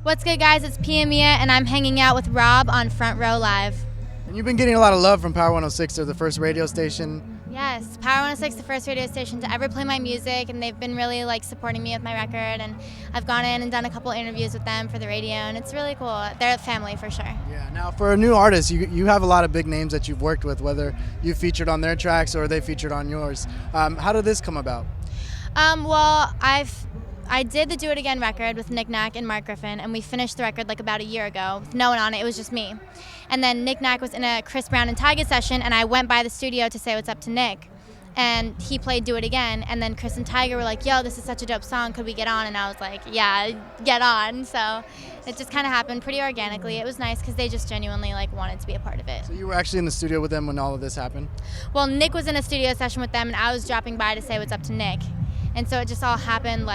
What's good, guys? It's Pia Mia, and I'm hanging out with Rob on Front Row Live. And you've been getting a lot of love from Power 106. They're the first radio station. Yes, Power 106, the first radio station to ever play my music, and they've been really supporting me with my record. And I've gone in and done a couple interviews with them for the radio, and it's really cool. They're a family for sure. Yeah. Now, for a new artist, you have a lot of big names that you've worked with, whether you featured on their tracks or they featured on yours. How did this come about? Well, I did the Do It Again record with Nick Nack and Mark Griffin, and we finished the record about a year ago with no one on it. It was just me. And then Nick Nack was in a Chris Brown and Tyga session, and I went by the studio to say what's up to Nick. And he played Do It Again, and then Chris and Tyga were like, yo, this is such a dope song, could we get on? And I was like, yeah, get on. So it just kind of happened pretty organically. It was nice because they just genuinely wanted to be a part of it. So you were actually in the studio with them when all of this happened? Well, Nick was in a studio session with them, and I was dropping by to say what's up to Nick. And so it just all happened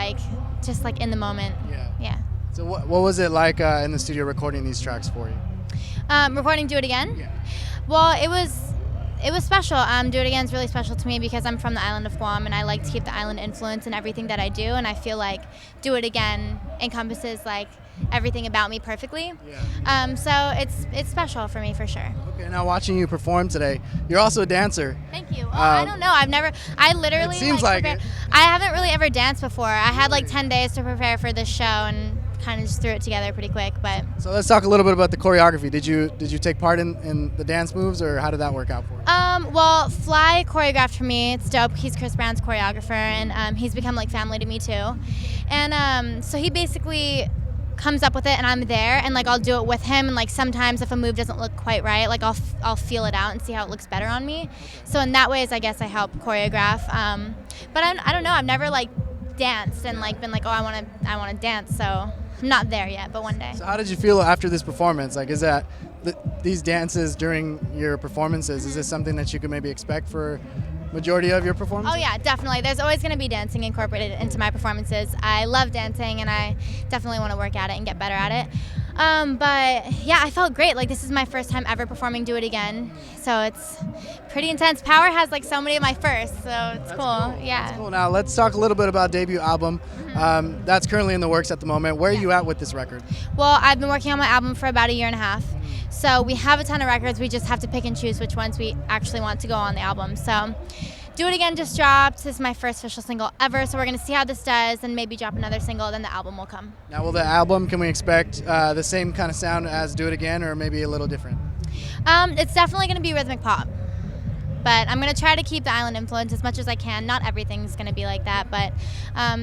just in the moment. Yeah. So what was it like in the studio recording these tracks for you? Recording Do It Again? Yeah. Well, it was special. Do It Again is really special to me because I'm from the island of Guam, and I like to keep the island influence in everything that I do, and I feel like Do It Again encompasses everything about me perfectly. Yeah. So it's special for me for sure. Okay, now watching you perform today, you're also a dancer. Thank you. I don't know. I literally It seems like prepare, it. I haven't really ever danced before. I had 10 days to prepare for this show and kind of just threw it together pretty quick. But So let's talk a little bit about the choreography. Did you take part in the dance moves, or how did that work out for you? Well, Fly choreographed for me. It's dope. He's Chris Brown's choreographer, and he's become family to me too. And so he basically comes up with it, and I'm there, and I'll do it with him. And sometimes if a move doesn't look quite right, I'll feel it out and see how it looks better on me. So in that ways, I guess I help choreograph. But I don't know. I've never danced and been oh, I want to dance. So I'm not there yet, but one day. So how did you feel after this performance? Is that these dances during your performances? Is this something that you could maybe expect for majority of your performances? Oh yeah, definitely. There's always going to be dancing incorporated into my performances. I love dancing, and I definitely want to work at it and get better at it. But yeah, I felt great. This is my first time ever performing Do It Again, so it's pretty intense. Power has so many of my firsts, so it's cool. Yeah. That's cool. Now let's talk a little bit about debut album. That's currently in the works at the moment. Where are you at with this record? Well, I've been working on my album for about a year and a half. So we have a ton of records. We just have to pick and choose which ones we actually want to go on the album. So Do It Again just dropped. This is my first official single ever. So we're going to see how this does and maybe drop another single. Then the album will come. Now, will the album, can we expect the same kind of sound as Do It Again, or maybe a little different? It's definitely going to be rhythmic pop. But I'm going to try to keep the island influence as much as I can. Not everything's going to be like that, but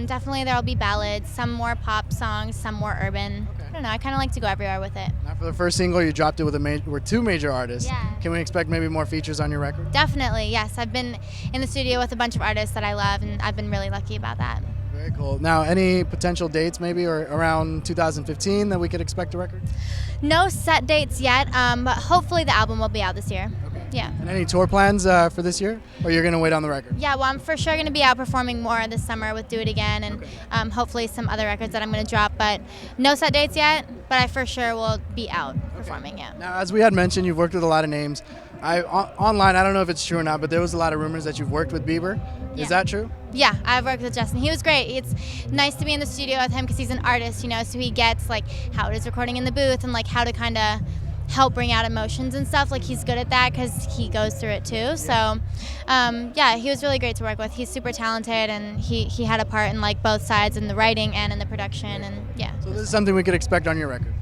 definitely there will be ballads, some more pop songs, some more urban. Okay. I don't know. I kind of like to go everywhere with it. Now, for the first single, you dropped it with two major artists. Yeah. Can we expect maybe more features on your record? Definitely, yes. I've been in the studio with a bunch of artists that I love, and I've been really lucky about that. Very cool. Now, any potential dates maybe or around 2015 that we could expect a record? No set dates yet, but hopefully the album will be out this year. Okay. Yeah. And any tour plans for this year, or you're going to wait on the record? Yeah, well, I'm for sure going to be out performing more this summer with Do It Again, and hopefully some other records that I'm going to drop, but no set dates yet, but I for sure will be out performing, yeah. Now, as we had mentioned, you've worked with a lot of names. Online, I don't know if it's true or not, but there was a lot of rumors that you've worked with Bieber. Yeah. Is that true? Yeah, I've worked with Justin. He was great. It's nice to be in the studio with him because he's an artist, so he gets how it is recording in the booth and how to kind of help bring out emotions and stuff. He's good at that because he goes through it too. So, yeah, he was really great to work with. He's super talented, and he had a part in both sides, in the writing and in the production, and yeah. So this is something we could expect on your record?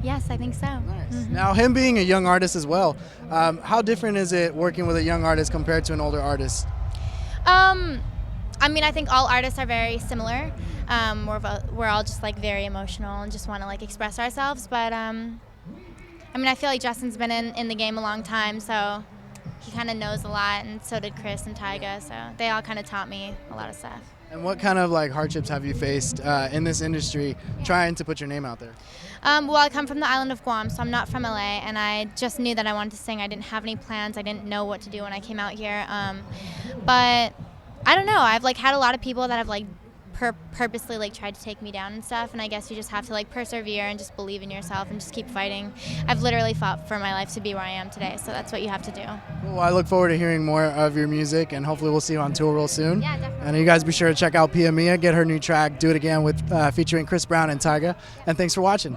Yes, I think so. Nice. Mm-hmm. Now, him being a young artist as well, how different is it working with a young artist compared to an older artist? I think all artists are very similar. We're all just very emotional and just want to express ourselves. But I feel like Justin's been in the game a long time, so he kind of knows a lot, and so did Chris and Tyga. So they all kind of taught me a lot of stuff. And what kind of hardships have you faced in this industry trying to put your name out there? Well, I come from the island of Guam, so I'm not from LA, and I just knew that I wanted to sing. I didn't have any plans. I didn't know what to do when I came out here. But I don't know. I've had a lot of people that have purposely like tried to take me down and stuff. And I guess you just have to like persevere and just believe in yourself and just keep fighting. I've literally fought for my life to be where I am today, so that's what you have to do. Well, I look forward to hearing more of your music, and hopefully we'll see you on tour real soon. Yeah, definitely. And you guys be sure to check out Pia Mia, get her new track, Do It Again, with featuring Chris Brown and Tyga. And thanks for watching.